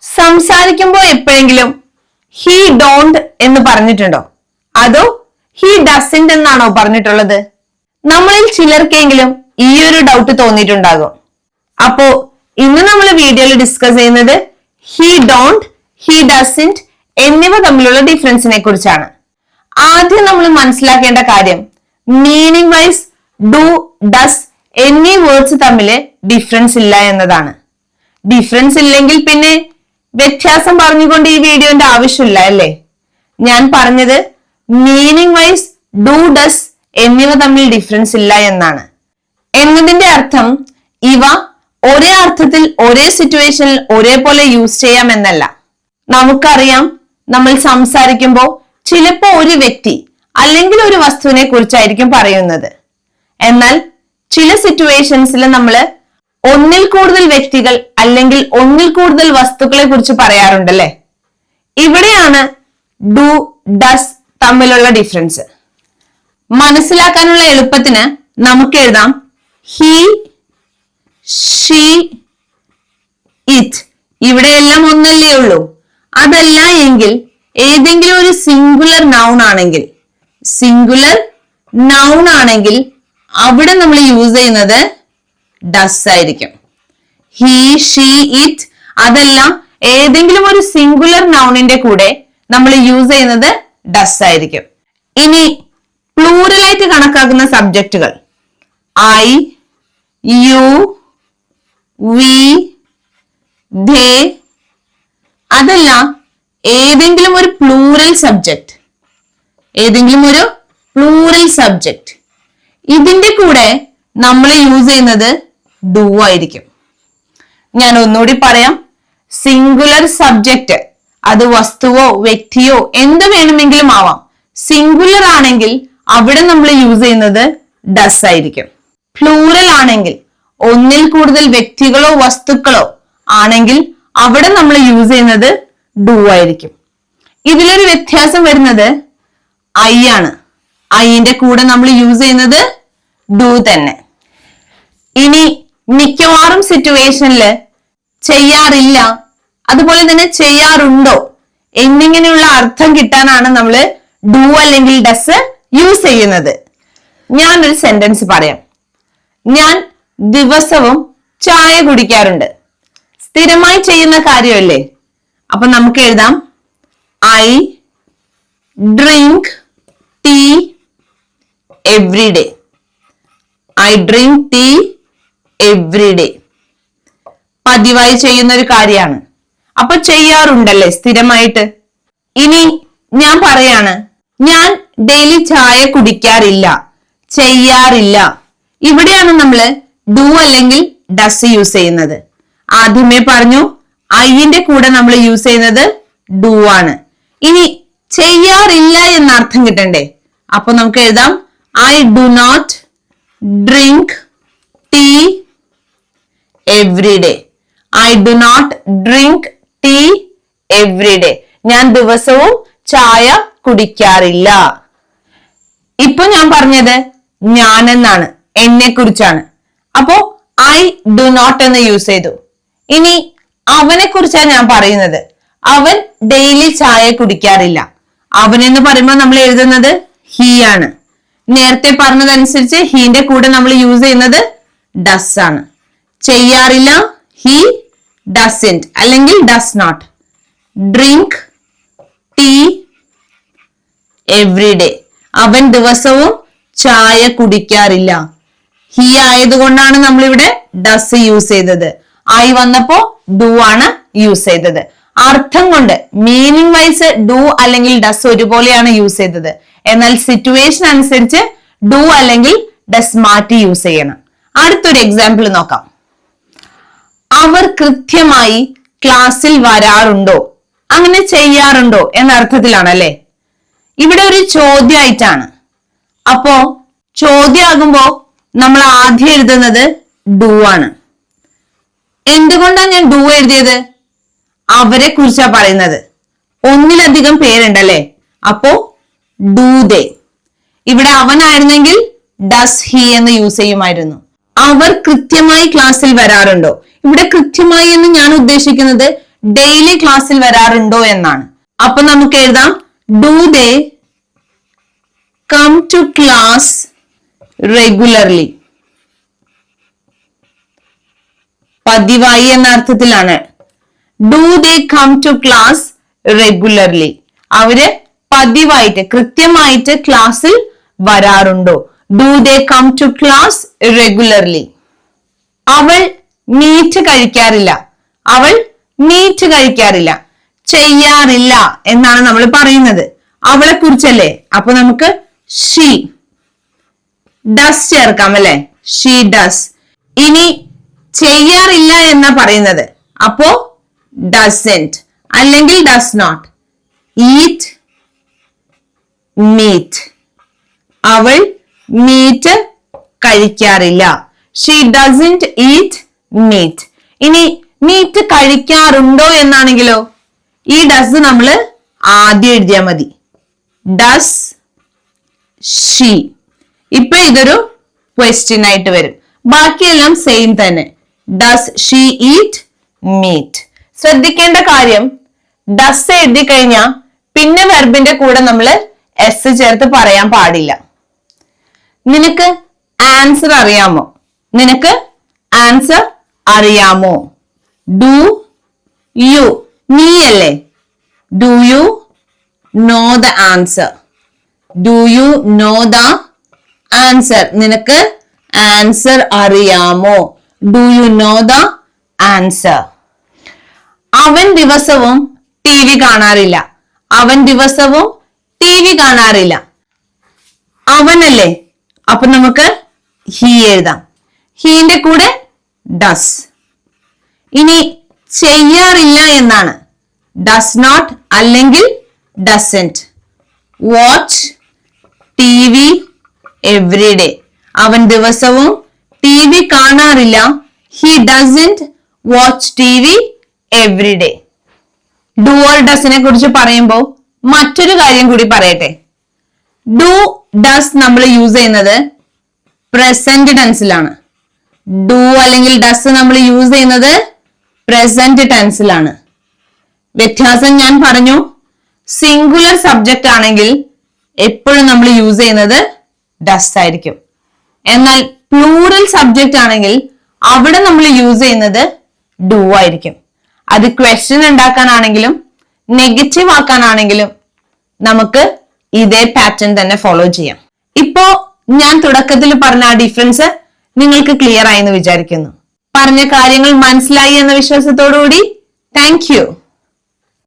സംസാരിക്കുമ്പോൾ എപ്പോഴെങ്കിലും he don't എന്ന് പറഞ്ഞിട്ടുണ്ടോ, അതോ ഹി ഡസന്റ് എന്നാണോ പറഞ്ഞിട്ടുള്ളത്? നമ്മളിൽ ചിലർക്കെങ്കിലും ഈ ഒരു ഡൗട്ട് തോന്നിയിട്ടുണ്ടാകും. അപ്പോ ഇന്ന് നമ്മൾ വീഡിയോയിൽ ഡിസ്കസ് ചെയ്യുന്നത് ഹി ഡോണ്ട്, ഹി ഡസന്റ് എന്നിവ തമ്മിലുള്ള ഡിഫറൻസിനെ കുറിച്ചാണ്. ആദ്യം നമ്മൾ മനസ്സിലാക്കേണ്ട കാര്യം മീനിങ് വൈസ് ഡു, ഡസ് എന്നീ വേർഡ്സ് തമ്മിൽ ഡിഫറൻസ് ഇല്ല എന്നതാണ്. ഡിഫറൻസ് ഇല്ലെങ്കിൽ പിന്നെ വ്യത്യാസം പറഞ്ഞുകൊണ്ട് ഈ വീഡിയോന്റെ ആവശ്യമില്ല അല്ലേ? ഞാൻ പറഞ്ഞത് മീനിങ് വൈസ് ഡു, ഡസ് എന്നിവ തമ്മിൽ ഡിഫറൻസ് ഇല്ല എന്നാണ്. എന്നതിന്റെ അർത്ഥം ഇവ ഒരേ അർത്ഥത്തിൽ ഒരേ സിറ്റുവേഷനിൽ ഒരേപോലെ യൂസ് ചെയ്യാം എന്നല്ല. നമുക്കറിയാം, നമ്മൾ സംസാരിക്കുമ്പോൾ ചിലപ്പോ ഒരു വ്യക്തി അല്ലെങ്കിൽ ഒരു വസ്തുവിനെ കുറിച്ചായിരിക്കും പറയുന്നത്. എന്നാൽ ചില സിറ്റുവേഷൻസിൽ നമ്മൾ ഒന്നിൽ കൂടുതൽ വ്യക്തികൾ അല്ലെങ്കിൽ ഒന്നിൽ കൂടുതൽ വസ്തുക്കളെ കുറിച്ച് പറയാറുണ്ടല്ലേ. ഇവിടെയാണ് ഡു, ഡസ് തമ്മിലുള്ള ഡിഫറൻസ്. മനസ്സിലാക്കാനുള്ള എളുപ്പത്തിന് നമുക്ക് എഴുതാം ഹി, ഷീ, ഇറ്റ്. ഇവിടെയെല്ലാം ഒന്നല്ലേ ഉള്ളൂ. അതല്ല എങ്കിൽ ഏതെങ്കിലും ഒരു സിംഗുലർ നൗൺ ആണെങ്കിൽ അവിടെ നമ്മൾ യൂസ് ചെയ്യുന്നത് ഡസ് ആയിരിക്കും. ഹി, ഷീ, ഇറ്റ് അതെല്ലാം ഏതെങ്കിലും ഒരു സിംഗുലർ നൗണിന്റെ കൂടെ നമ്മൾ യൂസ് ചെയ്യുന്നത് ഡസ് ആയിരിക്കും. ഇനി പ്ലൂറലായിട്ട് കണക്കാക്കുന്ന സബ്ജക്റ്റുകൾ ഐ, യു, വി, ദേ അതെല്ലാം ഏതെങ്കിലും ഒരു പ്ലൂറൽ സബ്ജക്റ്റ് ഇതിന്റെ കൂടെ നമ്മൾ യൂസ് ചെയ്യുന്നത് ഡു ആയിരിക്കും. ഞാൻ ഒന്നുകൂടി പറയാം, സിംഗുലർ സബ്ജക്റ്റ് അത് വസ്തുവോ വ്യക്തിയോ എന്ത് വേണമെങ്കിലും ആവാം. സിംഗുലർ ആണെങ്കിൽ അവിടെ നമ്മൾ യൂസ് ചെയ്യുന്നത് ഡസ് ആയിരിക്കും. പ്ലൂറൽ ആണെങ്കിൽ ഒന്നിൽ കൂടുതൽ വ്യക്തികളോ വസ്തുക്കളോ ആണെങ്കിൽ അവിടെ നമ്മൾ യൂസ് ചെയ്യുന്നത് ഡു ആയിരിക്കും. ഇതിലൊരു വ്യത്യാസം വരുന്നത് ഐ ആണ്. ഐന്റെ കൂടെ നമ്മൾ യൂസ് ചെയ്യുന്നത് ഡു തന്നെ. ഇനി മിക്കവാറും സിറ്റുവേഷനിൽ ചെയ്യാറില്ല, അതുപോലെ തന്നെ ചെയ്യാറുണ്ടോ എന്നിങ്ങനെയുള്ള അർത്ഥം കിട്ടാനാണ് നമ്മൾ ഡു അല്ലെങ്കിൽ ഡസ് യൂസ് ചെയ്യുന്നത്. ഞാനൊരു സെന്റൻസ് പറയാം. ഞാൻ ദിവസവും ചായ കുടിക്കാറുണ്ട്. സ്ഥിരമായി ചെയ്യുന്ന കാര്യമല്ലേ. അപ്പൊ നമുക്ക് എഴുതാം I drink tea every day. I drink tea every day. പതിവായി ചെയ്യുന്ന ഒരു കാര്യമാണ്. അപ്പൊ ചെയ്യാറുണ്ടല്ലേ സ്ഥിരമായിട്ട്. ഇനി ഞാൻ പറയാണ് ഞാൻ ഡെയിലി ചായ കുടിക്കാറില്ല, ചെയ്യാറില്ല. ഇവിടെയാണ് നമ്മൾ ഡു അല്ലെങ്കിൽ ഡസ് യൂസ് ചെയ്യുന്നത്. ആദ്യമേ പറഞ്ഞു ഐന്റെ കൂടെ നമ്മൾ യൂസ് ചെയ്യുന്നത് ഡു ആണ്. ഇനി ചെയ്യാറില്ല എന്ന അർത്ഥം കിട്ടണ്ടേ. അപ്പൊ നമുക്ക് എഴുതാം I do not drink tea every day. I do not drink tea every day. ഞാൻ ദിവസവും ചായ കുടിക്കാറില്ല. ഇപ്പൊ ഞാൻ പറഞ്ഞത് ഞാൻ എന്നാണ്, എന്നെ കുറിച്ചാണ്. അപ്പോ ഐ ഡു നോട്ട് എന്ന് യൂസ് ചെയ്തു. ഇനി അവനെ കുറിച്ചാണ് ഞാൻ പറയുന്നത്. അവൻ ഡെയിലി ചായ കുടിക്കാറില്ല. അവൻ എന്ന് പറയുമ്പോൾ നമ്മൾ എഴുതുന്നത് ഹി ആണ്. നേരത്തെ പറഞ്ഞതനുസരിച്ച് ഹീന്റെ കൂടെ നമ്മൾ യൂസ് ചെയ്യുന്നത് ഡസ് ആണ്. ചെയ്യാറില്ല ഹി ഡസന്റ് അല്ലെങ്കിൽ does not. Drink tea every day. അവൻ ദിവസവും ചായ കുടിക്കാറില്ല. ഹി ആയതുകൊണ്ടാണ് നമ്മളിവിടെ ഡസ് യൂസ് ചെയ്തത്. ഐ വന്നപ്പോ ഡു ആണ് യൂസ് ചെയ്തത്. അർത്ഥം കൊണ്ട് മീനിങ് വൈസ് ഡു അല്ലെങ്കിൽ ഡസ് ഒരുപോലെയാണ് യൂസ് ചെയ്തത്. എന്നാൽ സിറ്റുവേഷൻ അനുസരിച്ച് ഡു അല്ലെങ്കിൽ ഡസ് മാറ്റി യൂസ് ചെയ്യണം. അടുത്തൊരു എക്സാമ്പിൾ നോക്കാം. അവർ കൃത്യമായി ക്ലാസ്സിൽ വരാറുണ്ടോ, അങ്ങനെ ചെയ്യാറുണ്ടോ എന്ന അർത്ഥത്തിലാണല്ലേ. ഇവിടെ ഒരു ചോദ്യമായിട്ടാണ്. അപ്പോ ചോദ്യമാകുമ്പോ നമ്മൾ ആദ്യം എഴുതുന്നത് ഡു ആണ്. എന്തുകൊണ്ടാണ് ഞാൻ ഡു എഴുതിയത്? അവരെ കുറിച്ചാ പറയുന്നത്. ഒന്നിലധികം പേരുണ്ടല്ലേ. അപ്പോ ഡു ദേ. ഇവിടെ അവനായിരുന്നെങ്കിൽ ഡസ് ഹി എന്ന് യൂസ് ചെയ്യുമായിരുന്നു. അവർ കൃത്യമായി ക്ലാസ്സിൽ വരാറുണ്ടോ? ഇവിടെ കൃത്യമായി എന്ന് ഞാൻ ഉദ്ദേശിക്കുന്നത് ഡെയിലി ക്ലാസ്സിൽ വരാറുണ്ടോ എന്നാണ്. അപ്പൊ നമുക്ക് എഴുതാം do they come to class regularly. പതിവായി എന്ന അർത്ഥത്തിലാണ്. Do they come to class regularly. അവര് പതിവായിട്ട് കൃത്യമായിട്ട് ക്ലാസ്സിൽ വരാറുണ്ടോ? Do they come to class regularly. അവൾ മീറ്റ് കഴിക്കാറില്ല. അവൾ മീറ്റ് കഴിക്കാറില്ല. ചെയ്യാറില്ല എന്നാണ് നമ്മൾ പറയുന്നത്. അവളെ കുറിച്ചല്ലേ. അപ്പൊ നമുക്ക് ഷീ ഡസ് ചേർക്കാം അല്ലെ. She does. ഇനി ചെയ്യാറില്ല എന്നാ പറയുന്നത്. അപ്പോ ഡസന്റ് അല്ലെങ്കിൽ ഡസ് നോട്ട്. Eat meet. അവൾ മീറ്റ് കഴിക്കാറില്ല. She doesn't eat meet. ഇനി മീറ്റ് കഴിക്കാറുണ്ടോ എന്നാണെങ്കിലോ ഈ ഡസ് നമ്മൾ ആദ്യം എഴുതിയാൽ മതി. Does she. ഇപ്പൊ ഇതൊരു ക്വസ്റ്റ്യൻ ആയിട്ട് വരും. ബാക്കിയെല്ലാം സെയിം തന്നെ. Does she eat meet. ശ്രദ്ധിക്കേണ്ട കാര്യം ഡസ് എഴുതി കഴിഞ്ഞാൽ പിന്നെ വെർബിന്റെ കൂടെ നമ്മൾ എസ് ചേർത്ത് പറയാൻ പാടില്ല. നിനക്ക് ആൻസർ അറിയാമോ? നിനക്ക് ആൻസർ അറിയാമോ? Do you. നീ അല്ലേ. Do you know the answer. Do you know the answer. നിനക്ക് ആൻസർ അറിയാമോ? Do you know the answer. അവൻ ദിവസവും ടി വി കാണാറില്ല. അവൻ ദിവസവും ടി വി കാണാറില്ല. അവനല്ലേ. അപ്പൊ നമുക്ക് ഹീ എഴുതാം. ഹീന്റെ കൂടെ ഡസ്. ഇനി ചെയ്യാറില്ല എന്നാണ്. ഡസ് നോട്ട് അല്ലെങ്കിൽ doesn't. Watch T V every day. അവൻ ദിവസവും ടി വി കാണാറില്ല. He doesn't watch T V every day. Do or ഡസിനെ കുറിച്ച് പറയുമ്പോൾ മറ്റൊരു കാര്യം കൂടി പറയട്ടെ. ഡു ഡസ് നമ്മൾ യൂസ് ചെയ്യുന്നത് പ്രസന്റ് ടെൻസിലാണ്. ഡു അല്ലെങ്കിൽ ഡസ് നമ്മൾ യൂസ് ചെയ്യുന്നത് പ്രസന്റ് ടെൻസിലാണ്. വ്യത്യാസം ഞാൻ പറഞ്ഞു. സിംഗുലർ സബ്ജക്റ്റ് ആണെങ്കിൽ എപ്പോഴും നമ്മൾ യൂസ് ചെയ്യുന്നത് ഡസ് ആയിരിക്കും. എന്നാൽ പ്ലൂറൽ സബ്ജക്റ്റ് ആണെങ്കിൽ അവിടെ നമ്മൾ യൂസ് ചെയ്യുന്നത് ഡു ആയിരിക്കും. അത് ക്വസ്റ്റ്യൻ ഉണ്ടാക്കാനാണെങ്കിലും നെഗറ്റീവ് ആക്കാനാണെങ്കിലും നമുക്ക് ഇതേ പാറ്റേൺ തന്നെ ഫോളോ ചെയ്യാം. ഇപ്പോ ഞാൻ തുടക്കത്തിൽ പറഞ്ഞ ആ ഡിഫറൻസ് നിങ്ങൾക്ക് ക്ലിയർ ആയി എന്ന് വിചാരിക്കുന്നു. പറഞ്ഞ കാര്യങ്ങൾ മനസ്സിലായി എന്ന വിശ്വാസത്തോടുകൂടി താങ്ക് യു.